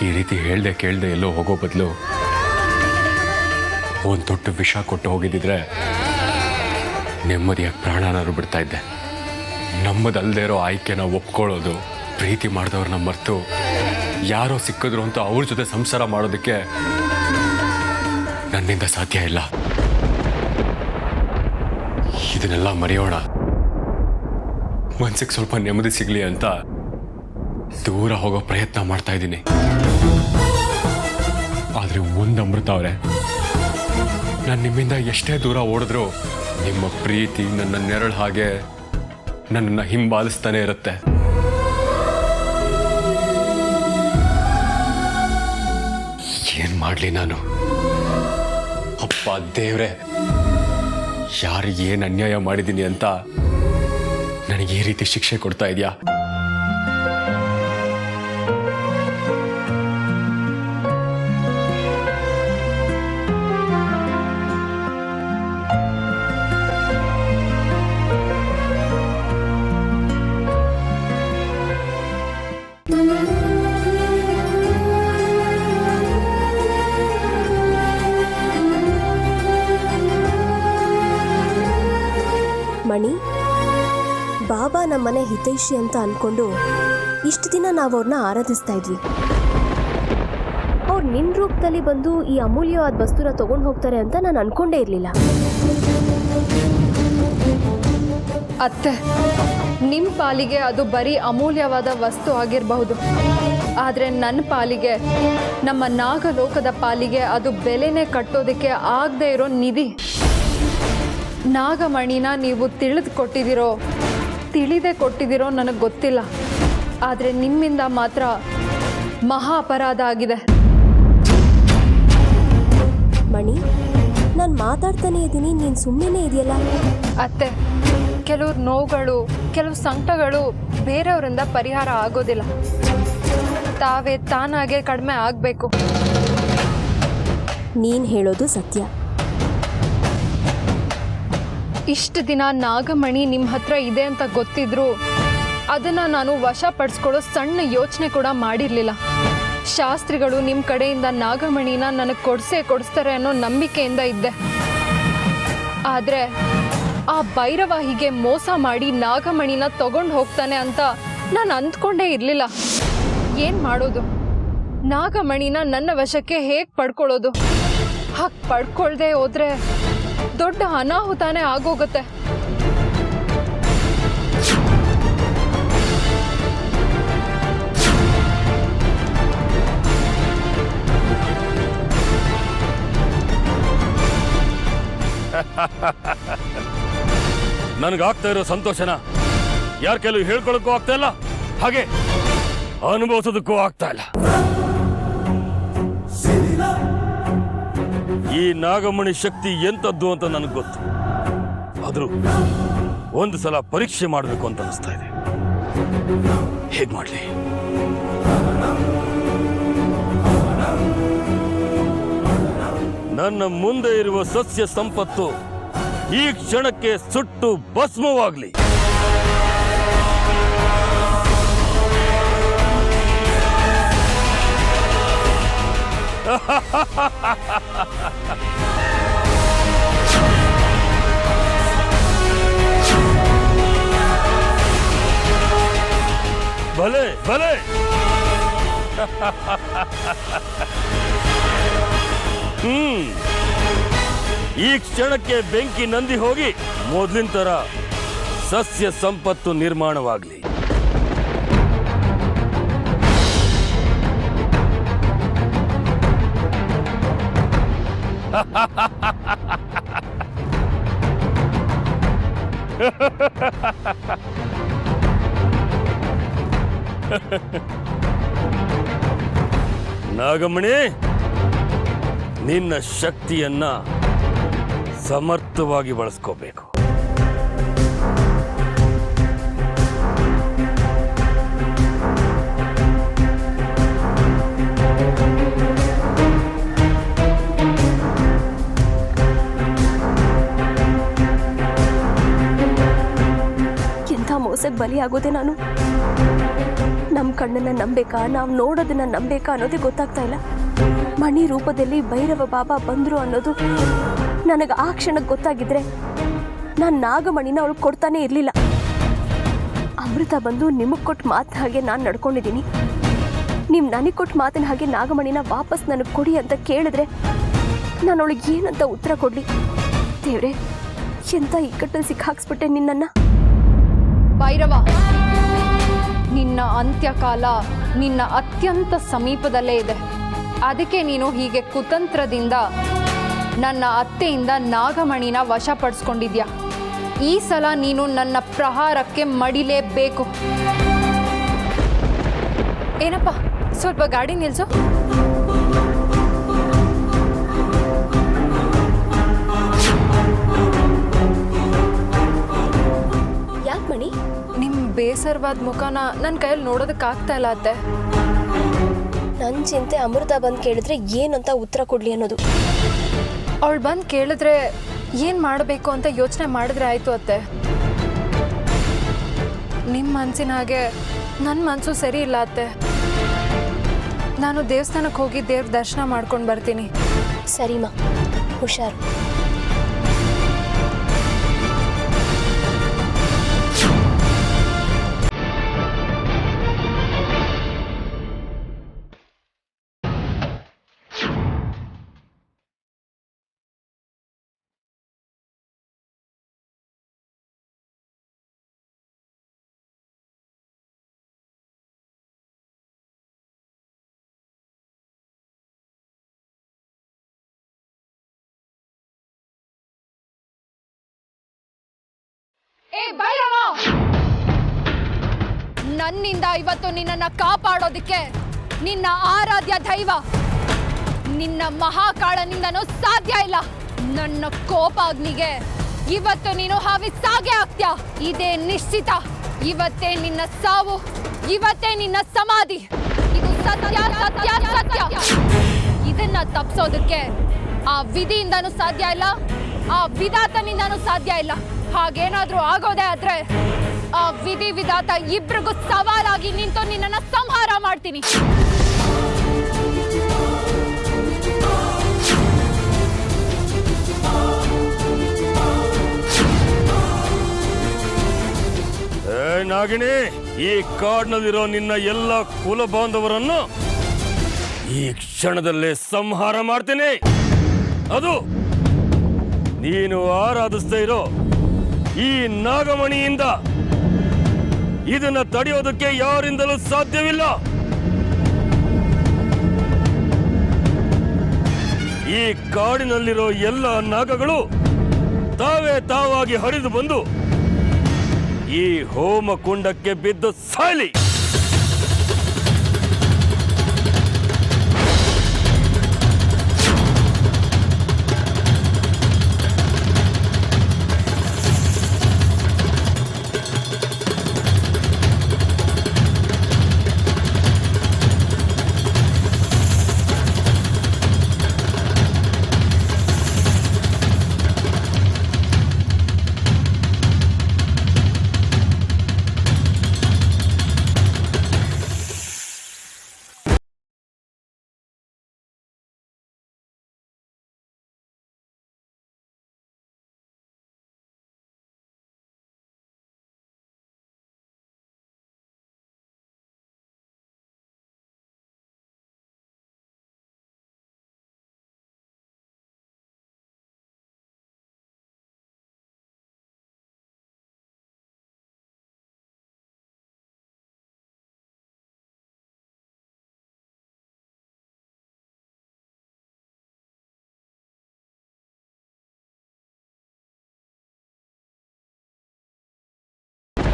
ಈ ರೀತಿ ಹೇಳ್ದೆ ಕೇಳ್ದೆ ಎಲ್ಲೋ ಹೋಗೋ ಬದಲು ಒಂದು ದೊಡ್ಡ ವಿಷ ಕೊಟ್ಟು ಹೋಗಿದ್ದಿದ್ರೆ ನೆಮ್ಮದಿಯಾಗಿ ಪ್ರಾಣನಾದ್ರು ಬಿಡ್ತಾ ಇದ್ದೆ. ನಮ್ಮದಲ್ಲದೆ ಇರೋ ಆಯ್ಕೆನ ಒಪ್ಕೊಳ್ಳೋದು, ಪ್ರೀತಿ ಮಾಡಿದವ್ರನ್ನ ಮರೆತು ಯಾರೋ ಸಿಕ್ಕಿದ್ರು ಅಂತ ಅವ್ರ ಜೊತೆ ಸಂಸಾರ ಮಾಡೋದಕ್ಕೆ ನನ್ನಿಂದ ಸಾಧ್ಯ ಇಲ್ಲ. ಇದನ್ನೆಲ್ಲ ಮರೆಯೋಣ, ಮನ್ಸಿಗೆ ಸ್ವಲ್ಪ ನೆಮ್ಮದಿ ಸಿಗಲಿ ಅಂತ ದೂರ ಹೋಗೋ ಪ್ರಯತ್ನ ಮಾಡ್ತಾ ಇದ್ದೀನಿ. ಆದರೆ ಒಂದು ಅಮೃತ ಅವರೇ, ನಾನು ನಿಮ್ಮಿಂದ ಎಷ್ಟೇ ದೂರ ಓಡಿದ್ರು ನಿಮ್ಮ ಪ್ರೀತಿ ನನ್ನ ನೆರಳು ಹಾಗೆ ನನ್ನನ್ನು ಹಿಂಬಾಲಿಸ್ತಾನೆ ಇರುತ್ತೆ. ಏನ್ ಮಾಡ್ಲಿ ನಾನು? ಅಪ್ಪ ದೇವ್ರೆ, ಯಾರಿಗೆ ಏನು ಅನ್ಯಾಯ ಮಾಡಿದ್ದೀನಿ ಅಂತ ನನಗೆ ಈ ರೀತಿ ಶಿಕ್ಷೆ ಕೊಡ್ತಾ ಇದೆಯಾ? ಮಣಿ, ಬಾಬಾ ನಮ್ಮನೆ ಹಿತೈಷಿ ಅಂತ ಅನ್ಕೊಂಡು ಇಷ್ಟು ದಿನ ನಾವು ಅವ್ರನ್ನ ಆರಾಧಿಸ್ತಾ ಇದ್ವಿ. ಅವ್ರು ನಿನ್ನ ರೂಪದಲ್ಲಿ ಬಂದು ಈ ಅಮೂಲ್ಯವಾದ ವಸ್ತುನ ತಗೊಂಡು ಹೋಗ್ತಾರೆ ಅಂತ ನಾನು ಅನ್ಕೊಂಡೇ ಇರಲಿಲ್ಲ. ಅತ್ತೆ, ನಿಮ್ಮ ಪಾಲಿಗೆ ಅದು ಬರೀ ಅಮೂಲ್ಯವಾದ ವಸ್ತು ಆಗಿರಬಹುದು, ಆದರೆ ನನ್ನ ಪಾಲಿಗೆ, ನಮ್ಮ ನಾಗಲೋಕದ ಪಾಲಿಗೆ ಅದು ಬೆಲೆನೇ ಕಟ್ಟೋದಕ್ಕೆ ಆಗದೆ ಇರೋ ನಿಧಿ. ನಾಗಮಣಿನ ನೀವು ತಿಳಿದೇ ಕೊಟ್ಟಿದ್ದೀರೋ ನನಗೆ ಗೊತ್ತಿಲ್ಲ, ಆದರೆ ನಿಮ್ಮಿಂದ ಮಾತ್ರ ಮಹಾ ಅಪರಾಧ ಆಗಿದೆ. ಮಣಿ, ನಾನು ಮಾತಾಡ್ತಾನೆ ಇದ್ದೀನಿ, ನೀನು ಸುಮ್ಮನೆ ಇದೆಯಲ್ಲ. ಅತ್ತೆ, ಕೆಲವ್ರ ನೋವುಗಳು, ಕೆಲವು ಸಂಕಟಗಳು ಬೇರೆಯವರಿಂದ ಪರಿಹಾರ ಆಗೋದಿಲ್ಲ, ತಾವೇ ತಾನಾಗೆ ಕಡಿಮೆ ಆಗಬೇಕು. ನೀನು ಹೇಳೋದು ಸತ್ಯ. ಇಷ್ಟು ದಿನ ನಾಗಮಣಿ ನಿಮ್ಮ ಹತ್ರ ಇದೆ ಅಂತ ಗೊತ್ತಿದ್ರು ಅದನ್ನು ನಾನು ವಶಪಡಿಸ್ಕೊಳ್ಳೋ ಸಣ್ಣ ಯೋಚನೆ ಕೂಡ ಮಾಡಿರಲಿಲ್ಲ. ಶಾಸ್ತ್ರಿಗಳು ನಿಮ್ಮ ಕಡೆಯಿಂದ ನಾಗಮಣಿನ ನನಗೆ ಕೊಡಿಸ್ತಾರೆ ಅನ್ನೋ ನಂಬಿಕೆಯಿಂದ ಇದ್ದೆ. ಆದರೆ ಆ ಭೈರವ ಹೀಗೆ ಮೋಸ ಮಾಡಿ ನಾಗಮಣಿನ ತಗೊಂಡು ಹೋಗ್ತಾನೆ ಅಂತ ನಾನು ಅಂದ್ಕೊಂಡೇ ಇರಲಿಲ್ಲ. ಏನು ಮಾಡೋದು? ನಾಗಮಣಿನ ನನ್ನ ವಶಕ್ಕೆ ಹೇಗೆ ಪಡ್ಕೊಳ್ಳೋದು? ಹಾಗೆ ಪಡ್ಕೊಳ್ದೆ ಹೋದ್ರೆ ದೊಡ್ಡ ಅನಾಹುತಾನೇ ಆಗೋಗುತ್ತೆ. ನನಗಾಗ್ತಾ ಇರೋ ಸಂತೋಷನ ಯಾರ ಕೆಲವು ಹೇಳ್ಕೊಳಕ್ಕೂ ಆಗ್ತಾ ಇಲ್ಲ, ಹಾಗೆ ಅನುಭವಿಸೋದಕ್ಕೂ ಆಗ್ತಾ ಇಲ್ಲ. ಈ ನಾಗಮಣಿ ಶಕ್ತಿ ಎಂಥದ್ದು ಅಂತ ನನಗೆ ಗೊತ್ತು, ಆದರೂ ಒಂದು ಸಲ ಪರೀಕ್ಷೆ ಮಾಡಬೇಕು ಅಂತ ಅನಿಸ್ತಾ ಇದೆ. ಹೇಗೆ ಮಾಡಲಿ? ನನ್ನ ಮುಂದೆ ಇರುವ ಸಸ್ಯ ಸಂಪತ್ತು ಈ ಕ್ಷಣಕ್ಕೆ ಸುಟ್ಟು ಭಸ್ಮವಾಗಲಿ. ಭಲೆ ಭಲೆ. ಈ ಕ್ಷಣಕ್ಕೆ ಬೆಂಕಿ ನಂದಿ ಹೋಗಿ ಮೊದಲಿನ ತರ ಸಸ್ಯ ಸಂಪತ್ತು ನಿರ್ಮಾಣವಾಗಲಿ. ನಾಗಮಣಿ, ನಿನ್ನ ಶಕ್ತಿಯನ್ನ ಸಮರ್ಥವಾಗಿ ಬಳಸ್ಕೋಬೇಕು. ಎಂಥ ಮೋಸಕ್ಕೆ ಬಲಿಯಾಗೋದೆ ನಾನು? ನಮ್ಮ ಕಣ್ಣನ್ನ ನಂಬೇಕಾ, ನಾವು ನೋಡೋದನ್ನ ನಂಬೇಕಾ ಅನ್ನೋದೇ ಗೊತ್ತಾಗ್ತಾ ಇಲ್ಲ. ಮಣಿ ರೂಪದಲ್ಲಿ ಭೈರವ ಬಾಬಾ ಬಂದ್ರು ಅನ್ನೋದು ನನಗೆ ಆ ಕ್ಷಣಕ್ಕೆ ಗೊತ್ತಾಗಿದ್ರೆ ನಾನು ನಾಗಮಣಿನ ಅವಳು ಕೊಡ್ತಾನೆ ಇರಲಿಲ್ಲ. ಅಮೃತ ಬಂದು ನಿಮಗೆ ಕೊಟ್ಟು ಮಾತು ಹಾಗೆ ನಾನು ನಡ್ಕೊಂಡಿದ್ದೀನಿ. ನೀವು ನನಗೆ ಕೊಟ್ಟು ಮಾತಿನ ಹಾಗೆ ನಾಗಮಣಿನ ವಾಪಸ್ ನನಗೆ ಕೊಡಿ ಅಂತ ಕೇಳಿದ್ರೆ ನಾನು ಅವಳಿಗೆ ಏನಂತ ಉತ್ತರ ಕೊಡಲಿ? ದೇವ್ರೆ, ಎಂತ ಇಕ್ಕಟ್ಟಲ್ಲಿ ಸಿಕ್ಕಾಕ್ಸ್ಬಿಟ್ಟೆ ನಿನ್ನನ್ನು. ಭೈರವ, ನಿನ್ನ ಅಂತ್ಯಕಾಲ ನಿನ್ನ ಅತ್ಯಂತ ಸಮೀಪದಲ್ಲೇ ಇದೆ. ಅದಕ್ಕೆ ನೀನು ಹೀಗೆ ಕುತಂತ್ರದಿಂದ ನನ್ನ ಅತ್ತೆಯಿಂದ ನಾಗಮಣಿನ ವಶಪಡಿಸ್ಕೊಂಡಿದ್ಯಾ. ಈ ಸಲ ನೀನು ನನ್ನ ಪ್ರಹಾರಕ್ಕೆ ಮಡಿಲೇಬೇಕು. ಏನಪ್ಪ, ಸ್ವಲ್ಪ ಗಾಡಿ ನಿಲ್ಸು. ಯಾಕೆ ಮಣಿ? ನಿಮ್ಮ ಬೇಸರವಾದ ಮುಖನ ನನ್ನ ಕೈಯಲ್ಲಿ ನೋಡೋದಕ್ಕಾಗ್ತಾ ಇಲ್ಲ ಅತ್ತೆ. ನನ್ನ ಚಿಂತೆ ಅಮೃತ ಬಂದು ಕೇಳಿದ್ರೆ ಏನಂತ ಉತ್ತರ ಕೊಡ್ಲಿ ಅನ್ನೋದು. ಅವಳು ಬಂದು ಕೇಳಿದ್ರೆ ಏನು ಮಾಡಬೇಕು ಅಂತ ಯೋಚನೆ ಮಾಡಿದ್ರೆ ಆಯಿತು ಅತ್ತೆ. ನಿಮ್ಮ ಮನಸ್ಸಿನ ಹಾಗೆ ನನ್ನ ಮನಸ್ಸು ಸರಿ ಇಲ್ಲ ಅತ್ತೆ. ನಾನು ದೇವಸ್ಥಾನಕ್ಕೆ ಹೋಗಿ ದೇವ್ರ ದರ್ಶನ ಮಾಡ್ಕೊಂಡು ಬರ್ತೀನಿ. ಸರಿಮಾ, ಹುಷಾರು. ಏ ಭೈರವ, ನನ್ನಿಂದ ಇವತ್ತು ನಿನ್ನನ್ನ ಕಾಪಾಡೋದಿಕ್ಕೆ ನಿನ್ನ ಆರಾಧ್ಯ ದೈವ ನಿನ್ನ ಮಹಾಕಾಳನಿಂದನೂ ಸಾಧ್ಯ ಇಲ್ಲ. ನನ್ನ ಕೋಪಾಗ್ನಿಗೆ ಇವತ್ತು ನೀನು ಹಾವಿಸಾಗೆ ಆಗ್ತ್ಯಾ. ಇದೇ ನಿಶ್ಚಿತ. ಇವತ್ತೇ ನಿನ್ನ ಸಾವು, ಇವತ್ತೇ ನಿನ್ನ ಸಮಾಧಿ. ಇದು ಸತ್ಯ ಸತ್ಯ ಸತ್ಯ. ಇದನ್ನ ತಪ್ಪಿಸೋದಕ್ಕೆ ಆ ವಿಧಿಯಿಂದನೂ ಸಾಧ್ಯ ಇಲ್ಲ, ಆ ವಿಧಾತನಿಂದನೂ ಸಾಧ್ಯ ಇಲ್ಲ. ಹಾಗೇನಾದ್ರೂ ಆಗೋದೇ ಆದ್ರೆ ಆ ವಿಧಿ ವಿಧಾತ ಇಬ್ರಿಗೂ ಸವಾಲಾಗಿ ನಿಂತು ನಿನ್ನನ್ನ ಸಂಹಾರ ಮಾಡ್ತೀನಿ. ನಾಗಿಣಿ, ಈ ಕಾಡಿನಲ್ಲಿರೋ ನಿನ್ನ ಎಲ್ಲ ಕುಲ ಬಾಂಧವರನ್ನು ಈ ಕ್ಷಣದಲ್ಲೇ ಸಂಹಾರ ಮಾಡ್ತೀನಿ. ಅದು ನೀನು ಆರಾಧಿಸ್ತಾ ಇರೋ ಈ ನಾಗಮಣಿಯಿಂದ. ಇದನ್ನ ತಡೆಯೋದಕ್ಕೆ ಯಾರಿಂದಲೂ ಸಾಧ್ಯವಿಲ್ಲ. ಈ ಕಾಡಿನಲ್ಲಿರೋ ಎಲ್ಲ ನಾಗಗಳು ತಾವೇ ತಾವಾಗಿ ಹರಿದು ಬಂದು ಈ ಹೋಮ ಕುಂಡಕ್ಕೆ ಬಿದ್ದು ಸಾಯಲಿ.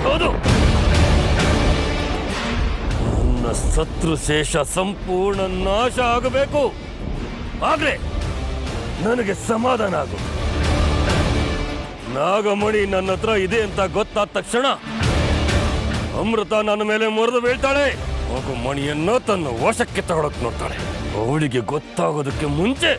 ಹೌದು, ನನ್ನ ಶತ್ರು ಶೇಷ ಸಂಪೂರ್ಣ ನಾಶ ಆಗಬೇಕು. ಆಗ್ಲೇ ನನಗೆ ಸಮಾಧಾನ ಆಗು. ನಾಗಮಣಿ ನನ್ನ ಹತ್ರ ಇದೆ ಅಂತ ಗೊತ್ತಾದ ತಕ್ಷಣ ಅಮೃತ ನನ್ನ ಮೇಲೆ ಮುರಿದು ಬೀಳ್ತಾಳೆ. ಮಣಿಯನ್ನು ತನ್ನ ವಶಕ್ಕೆ ತಗೊಳಕ್ ನೋಡ್ತಾಳೆ. ಅವಳಿಗೆ ಗೊತ್ತಾಗೋದಕ್ಕೆ ಮುಂಚೆ